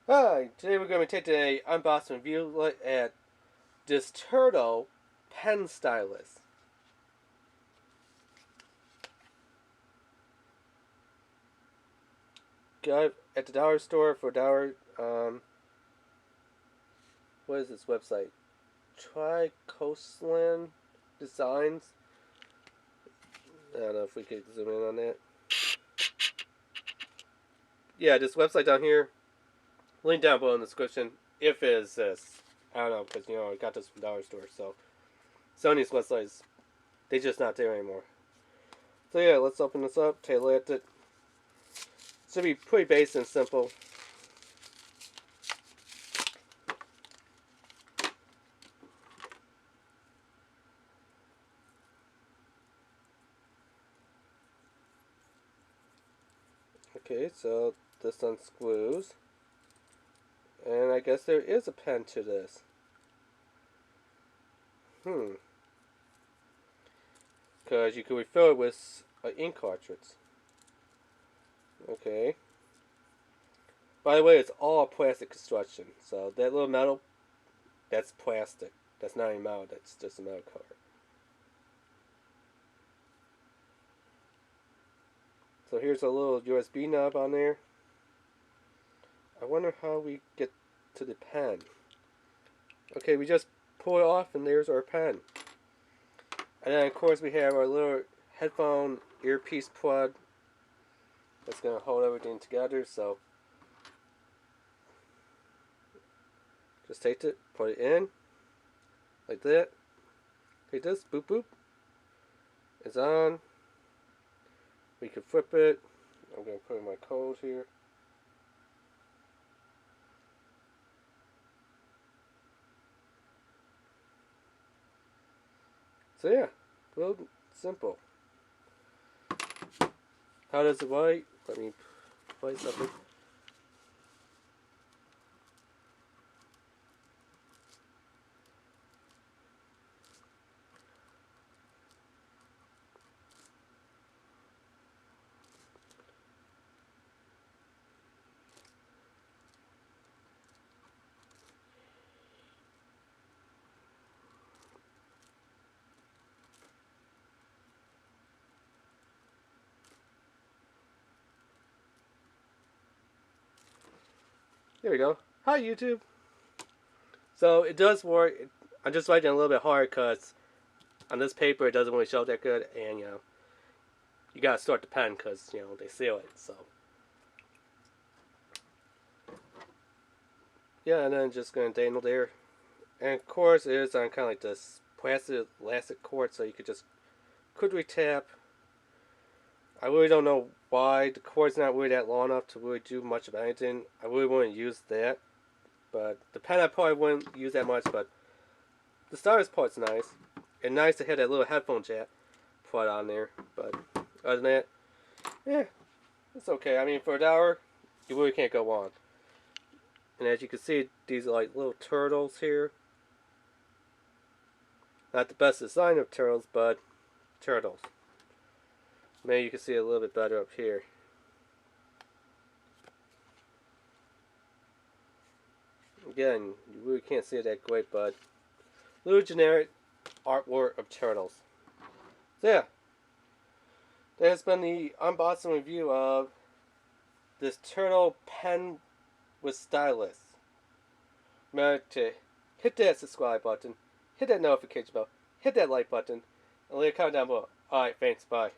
Hi, today we're going to take an unboxing review look at this turtle pen stylus. Got it at the dollar store for $1. What is this website? Tricoastland Designs. I don't know if we could zoom in on that. Yeah, this website down here. Link down below in the description. If it exists. I don't know, because I got this from the dollar store. So Sony's websites, they're just not there anymore. So yeah, let's open this up, take a look at it. Should be pretty basic and simple. Okay, so this unscrews. And I guess there is a pen to this. Because you can refill it with an ink cartridge. Okay. By the way, it's all plastic construction. So that little metal, that's plastic. That's not even metal, that's just a metal cover. So here's a little USB knob on there. I wonder how we get to the pen. Okay, we just pull it off and there's our pen. And then of course we have our little headphone earpiece plug that's going to hold everything together. So just take it, put it in like that. Take this, boop boop. It's on. We can flip it. I'm going to put in my code here. So yeah, real simple. How does it write? Let me play something. There we go. Hi YouTube. So it does work. I'm just writing a little bit hard because on this paper it doesn't really show that good, and you gotta start the pen because they seal it. So yeah, and then just gonna dangle there, and of course it is on kind of like this plastic elastic cord, so you could just quickly tap. I really don't know why the cord's not really that long enough to really do much of anything. I really wouldn't use that, but the pen I probably wouldn't use that much. But the stylus part's nice, and nice to have that little headphone jack put on there. But other than that, yeah, it's okay. I mean, for $1, you really can't go wrong. And as you can see, these are like little turtles here. Not the best design of turtles, but turtles. Maybe you can see it a little bit better up here. Again, you really can't see it that great, but little generic artwork of turtles. So yeah, that has been the unboxing review of this turtle pen with stylus. Remember to hit that subscribe button, hit that notification bell, hit that like button, and leave a comment down below. Alright, thanks, bye.